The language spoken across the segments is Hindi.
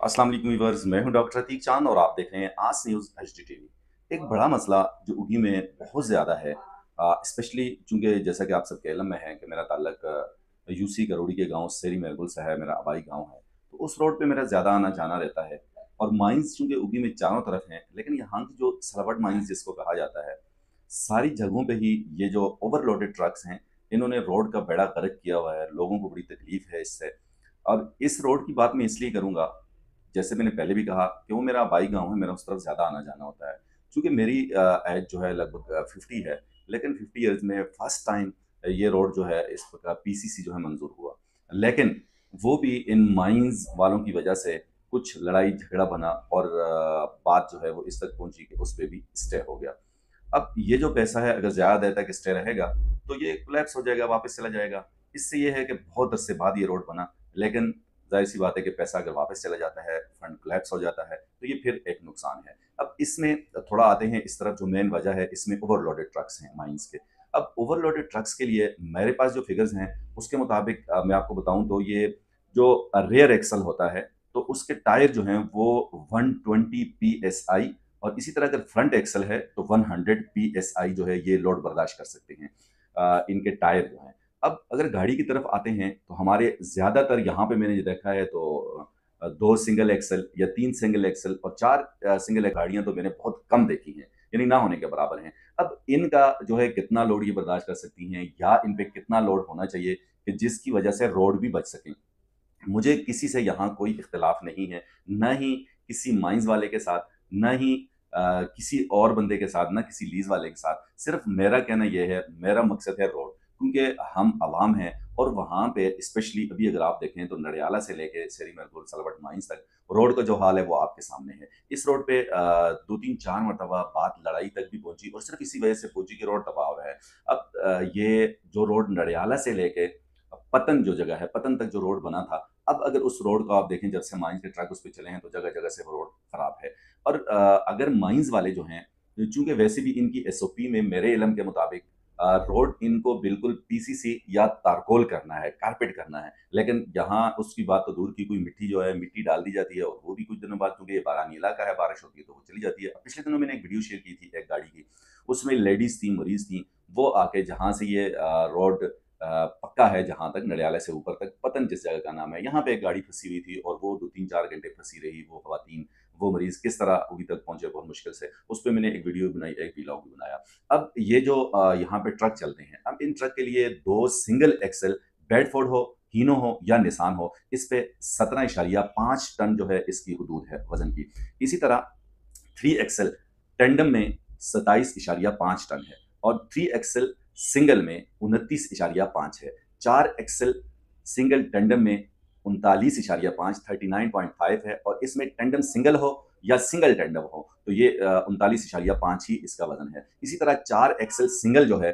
अस्सलाम वालेकुम व्यूअर्स, मैं हूं डॉक्टर अतीक चांद और आप देख रहे हैं आज न्यूज़ एचडी टीवी। एक बड़ा मसला जो उगी में बहुत ज़्यादा है, स्पेशली चूंकि जैसा कि आप सबके इल्म में है कि मेरा ताल्लुक यूसी करोड़ी के गांव सेरी महबूल से है, मेरा आबाई गांव है। तो उस रोड पे मेरा ज़्यादा आना जाना रहता है और माइंस चूंकि उगी में चारों तरफ हैं, लेकिन यहाँ की जो सलवट माइंस जिसको कहा जाता है, सारी जगहों पे ही ये जो ओवरलोडेड ट्रक्स हैं, इन्होंने रोड का बेड़ा गर्क किया हुआ है। लोगों को बड़ी तकलीफ है इससे। और इस रोड की बात मैं इसलिए करूंगा, जैसे मैंने पहले भी कहा कि वो मेरा आबाई गाँव है, मेरा उस तरफ ज़्यादा आना-जाना होता है। चूँकि मेरी एज जो है लगभग 50 है, लेकिन 50 ईयर्स में फर्स्ट टाइम ये रोड जो है इस प्रकार पीसीसी जो है मंज़ूर हुआ। लेकिन वो भी इन माइन्स वालों की वजह से कुछ लड़ाई-झगड़ा बना और बात जो है वो इस तक पहुँची कि उस पे भी स्टे हो गया। अब ये जो पैसा है अगर ज़्यादा देर तक स्टे रहेगा, तो ये कोलैप्स हो जाएगा, वापस चला जाएगा। इससे ये है कि बहुत अरसे बाद ये रोड बना, लेकिन ज़ाहिर-सी बात है कि पैसा अगर वापस चला जाता है, फंड कोलैप्स हो जाता है, तो ये फिर एक नुकसान है। अब इसमें थोड़ा आते हैं इस तरफ, जो मेन वजह है इसमें ओवरलोडेड ट्रक्स हैं माइन्स के। अब ओवरलोडेड ट्रक्स के लिए मेरे पास जो फिगर्स हैं, उसके मुताबिक मैं आपको बताऊँ तो ये जो रियर एक्सल होता है, तो उसके टायर जो हैं वो 120 पीएसआई, और इसी तरह अगर फ्रंट एक्सल है तो 100 पीएसआई जो है ये लोड बर्दाश्त कर सकते हैं इनके टायर जो हैं। अब अगर गाड़ी की तरफ आते हैं तो हमारे ज़्यादातर यहाँ पे मैंने ये देखा है तो 2 सिंगल एक्सल या 3 सिंगल एक्सल और 4 सिंगल गाड़ियाँ तो मैंने बहुत कम देखी हैं, यानी ना होने के बराबर हैं। अब इनका जो है कितना लोड ये बर्दाश्त कर सकती हैं या इन पे कितना लोड होना चाहिए कि जिसकी वजह से रोड भी बच सकें। मुझे किसी से यहाँ कोई इख्तिलाफ़ नहीं है, ना ही किसी माइन्स वाले के साथ, ना ही किसी और बंदे के साथ, ना किसी लीज़ वाले के साथ। सिर्फ़ मेरा कहना ये है, मेरा मकसद है रोड, क्योंकि हम अवाम हैं और वहाँ पे स्पेशली अभी अगर आप देखें तो नडियाला से लेके सेरी महबूब सलवट माइन्स तक रोड का जो हाल है वो आपके सामने है। इस रोड पे 2-3-4 मरतबा बात लड़ाई तक भी पहुँची और सिर्फ़ इसी वजह से पहुँची कि रोड तबाह हो रहा है। अब ये जो रोड नडियाला से लेके पतन जो जगह है, पतन तक जो रोड बना था, अब अगर उस रोड को आप देखें जब से माइन्स के ट्रक उस पे चले हैं तो जगह-जगह से वो रोड खराब है। और अगर माइन्स वाले जो हैं, चूँकि वैसे भी इनकी एसओपी में मेरे इल्म के मुताबिक रोड इनको बिल्कुल पीसीसी या तारकोल करना है, कारपेट करना है। लेकिन यहाँ उसकी बात तो दूर की, कोई मिट्टी जो है मिट्टी डाल दी जाती है और वो भी कुछ दिनों बाद, क्योंकि ये बारानी इलाका है, बारिश होती है तो वो चली जाती है। पिछले दिनों मैंने एक वीडियो शेयर की थी एक गाड़ी की, उसमें लेडीज़ थी, मरीज़ थी, वो आके जहाँ से ये रोड पक्का है, जहाँ तक नडियाला से ऊपर तक पतन जिस जगह का नाम है, यहाँ पे एक गाड़ी फँसी हुई थी और वो 2-3-4 घंटे फँसी रही। वो ख़वातीन, वो मरीज़ किस तरह अभी तक पहुँचे बहुत मुश्किल से, उस पे मैंने एक वीडियो भी बनाई, एक व्लॉग भी बनाया। अब ये जो यहाँ पे ट्रक चलते हैं, अब इन ट्रक के लिए 2 सिंगल एक्सल बेडफोर्ड हो, हीनो हो या निसान हो, इस पे 17.5 टन जो है इसकी हदूद है वज़न की। इसी तरह 3 एक्सल टैंडम में 27.5 टन है और 3 एक्सल सिंगल में 29.5 है। 4 एक्सल सिंगल टैंडम में 39.5 39.5 है और इसमें टैंडम सिंगल हो या सिंगल टैंडम हो तो ये 39.5 ही इसका वज़न है। इसी तरह 4 एक्सल सिंगल जो है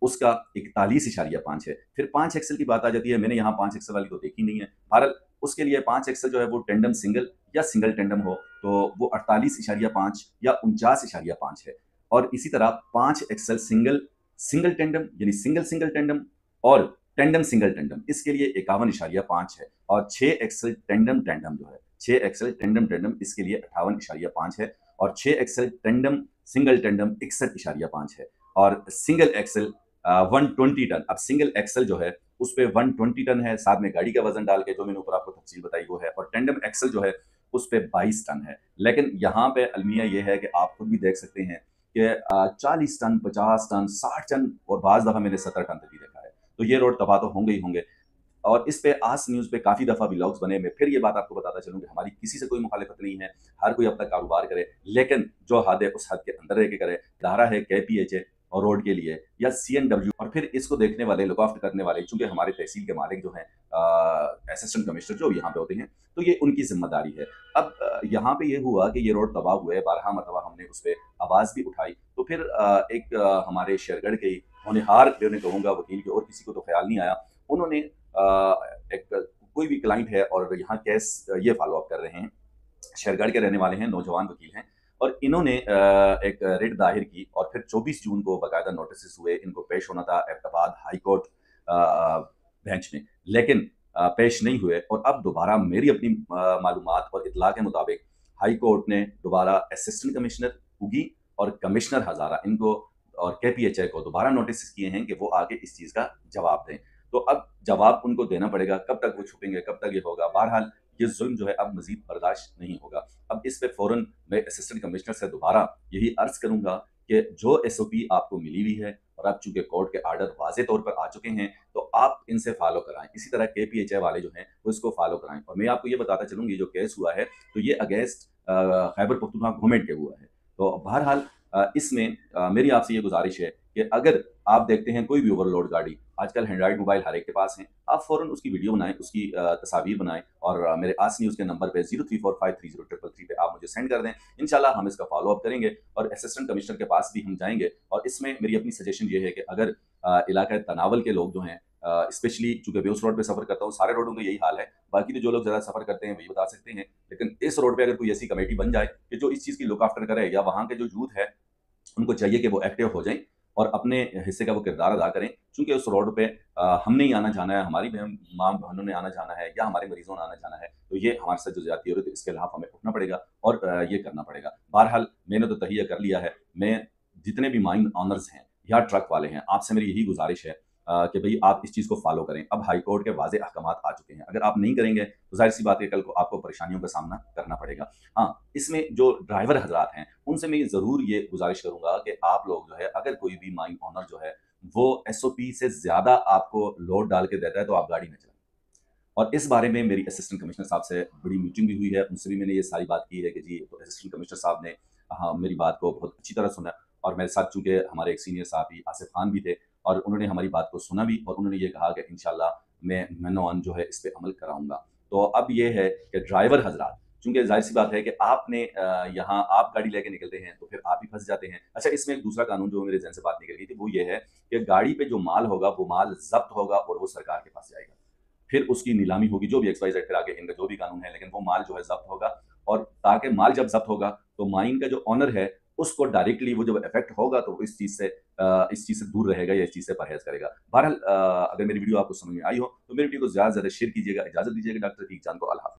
उसका 41.5 है। फिर 5 एक्सेल की बात आ जाती है, मैंने यहाँ 5 एक्सेल वाली तो देखी नहीं है। बहरहाल उसके लिए 5 एक्सेल जो है वो टेंडम सिंगल या सिंगल टेंडम हो, तो वो 48.5 या 49.5 है। और इसी तरह 5 एक्सेल सिंगल सिंगल टेंडम यानी सिंगल सिंगल टेंडम और टेंडम सिंगल टेंडम, इसके लिए 51.5 है। और 6 एक्सेल टेंडम टेंडम जो है, 6 एक्सेल टेंडम टेंडम इसके लिए 58.5 है और 6 एक्सेल टेंडम सिंगल टेंडम 61.5 है। और सिंगल एक्सेल 120 टन। अब सिंगल एक्सल जो है उस पे 120 टन है, साथ में गाड़ी का वजन डाल के जो मैंने ऊपर आपको तफसील बताई वो है। और टेंडम एक्सल जो है उस पे 22 टन है। लेकिन यहाँ पे अलमिया ये है कि आप खुद भी देख सकते हैं कि 40 टन, 50 टन, 60 टन और बाज़ दफ़ा मैंने 70 टन तक भी देखा है। तो ये रोड तबाह तो होंगे ही होंगे। और इस पे आज न्यूज़ पे काफ़ी दफ़ा व्लॉग्स बने। मैं फिर ये बात आपको बताता चलूँ कि हमारी किसी से कोई मुखालिफत नहीं है, हर कोई अपना कारोबार करे, लेकिन जो हद है उस हद के अंदर रह के करे। इदारा है केपीएचए और रोड के लिए या सीएनडब्ल्यू, और फिर इसको देखने वाले, लुक आफ्टर करने वाले, चूँकि हमारे तहसील के मालिक जो हैं असिस्टेंट कमिश्नर जो यहाँ पे होते हैं, तो ये उनकी ज़िम्मेदारी है। अब यहाँ पे ये हुआ कि ये रोड तबाह हुआ है, बारहा मरतबा हमने उस पे आवाज़ भी उठाई। तो फिर एक हमारे शेरगढ़ के ही होनहार जो मैं कहूँगा वकील के, और किसी को तो ख़्याल नहीं आया, उन्होंने एक कोई भी क्लाइंट है और यहाँ केस ये फ़ॉलो अप कर रहे हैं, शेरगढ़ के रहने वाले हैं, नौजवान वकील हैं, और इन्होंने एक रिट दाहिर की और फिर 24 जून को बाकायदा नोटिस हुए, इनको पेश होना था एबटाबाद हाई कोर्ट बेंच में। लेकिन पेश नहीं हुए और अब दोबारा मेरी अपनी मालूमात और इत्तला के मुताबिक हाई कोर्ट ने दोबारा असिस्टेंट कमिश्नर उगी और कमिश्नर हजारा इनको और केपीएचए को दोबारा नोटिस किए हैं कि वो आगे इस चीज़ का जवाब दें। तो अब जवाब उनको देना पड़ेगा, कब तक वो छुपेंगे, कब तक ये होगा। बहरहाल ये ज़ुल्म जो है अब मज़ीद बर्दाश्त नहीं होगा। अब इस पे फ़ौरन मैं असिस्टेंट कमिश्नर से दोबारा यही अर्ज़ करूँगा कि जो एसओपी आपको मिली हुई है और अब चूँकि कोर्ट के आर्डर वाज़े तौर पर आ चुके हैं, तो आप इनसे फ़ॉलो कराएँ। इसी तरह केपीएचए वाले जो हैं, वो इसको फ़ॉलो कराएँ। और मैं आपको ये बताता चलूँ, ये जो केस हुआ है, तो ये अगेंस्ट खैबर पख्तूनख्वा गवर्नमेंट के हुआ है। तो बहरहाल इसमें मेरी आपसे ये गुज़ारिश है कि अगर आप देखते हैं कोई भी ओवरलोड गाड़ी, आजकल एंड्रॉइड मोबाइल हर एक के पास है, आप फ़ौरन उसकी वीडियो बनाएँ, उसकी तस्वीर बनाएँ और मेरे आस न्यूज़ के नंबर पे 0345303333 पे आप मुझे सेंड कर दें। इंशाल्लाह हम इसका फ़ॉलो अप करेंगे और असिस्टेंट कमिश्नर के पास भी हम जाएँगे। और इसमें मेरी अपनी सजेशन ये है कि अगर इलाका तनावल के लोग जो हैं, स्पेशली चूँकि मैं उस रोड पे सफ़र करता हूँ, सारे रोडों का यही हाल है, बाकी तो जो लोग ज़्यादा सफ़र करते हैं वही बता सकते हैं। लेकिन इस रोड पे अगर कोई ऐसी कमेटी बन जाए कि जो इस चीज़ की लुक आफ्टर करे, या वहाँ के जो यूथ है उनको चाहिए कि वो एक्टिव हो जाएँ और अपने हिस्से का वो किरदार अदा करें। चूँकि उस रोड पे हमने ही आना-जाना है, हमारी बहन माँ-बहनों ने आना-जाना है या हमारे मरीज़ों ने आना-जाना है, तो ये हमारे साथ जो ज़्यादती हो रही है, तो इसके खिलाफ हमें उठना पड़ेगा और ये करना पड़ेगा। बहरहाल मैंने तो तहिया कर लिया है। मैं जितने भी माइन ओनर्स हैं या ट्रक वाले हैं, आपसे मेरी यही गुज़ारिश है कि भई आप इस चीज़ को फ़ॉलो करें। अब हाई कोर्ट के वाज़ेह अहकामात आ चुके हैं। अगर आप नहीं करेंगे, तो ज़ाहिर-सी बात है कल को आपको परेशानियों का सामना करना पड़ेगा। हाँ, इसमें जो ड्राइवर हज़रात हैं, उनसे मैं ये ज़रूर ये गुज़ारिश करूँगा कि आप लोग जो है, अगर कोई भी माइन ओनर जो है, वो एसओपी से ज़्यादा आपको लोड डाल के देता है, तो आप गाड़ी ना चलाएँ। और इस बारे में मेरी असिस्टेंट कमिश्नर साहब से बड़ी मीटिंग भी हुई है, उनसे भी मैंने ये सारी बात की है कि जी, तो असिस्टेंट कमिश्नर साहब ने हाँ, मेरी बात को बहुत अच्छी तरह सुना और मेरे साथ चूँकि हमारे एक सीनियर साहब भी आसिफ खान भी थे और उन्होंने हमारी बात को सुना भी और उन्होंने ये कहा कि इंशाल्लाह मैं मेनो-ऑन जो है इस पे अमल कराऊँगा। तो अब ये है कि ड्राइवर हज़रात, चूँकि ज़ाहिर-सी बात है कि आपने यहाँ आप गाड़ी लेके निकलते हैं, तो फिर आप ही फँस जाते हैं। अच्छा, इसमें एक दूसरा कानून जो मेरे ज़हन से बात निकल गई थी, वो ये है कि गाड़ी पे जो माल होगा, वो माल ज़ब्त होगा और वो सरकार के पास जाएगा। फिर उसकी नीलामी होगी, जो भी एक्स-वाई-ज़ेड फिर आगे इनका जो भी कानून है, लेकिन वो माल जो है ज़ब्त होगा और ताकि माल जब ज़ब्त होगा, तो माइन का जो ओनर है, उसको डायरेक्टली वो जब इफ़ेक्ट होगा, तो वो इस चीज़ से दूर रहेगा या इस चीज़ से परहेज़ करेगा। बहरहाल अगर मेरी वीडियो आपको समझ में आई हो, तो मेरी वीडियो को ज़्यादा से ज़्यादा शेयर कीजिएगा। इजाज़त दीजिएगा डॉक्टर रफ़ीक जान को। अल्लाह हाफ़िज़।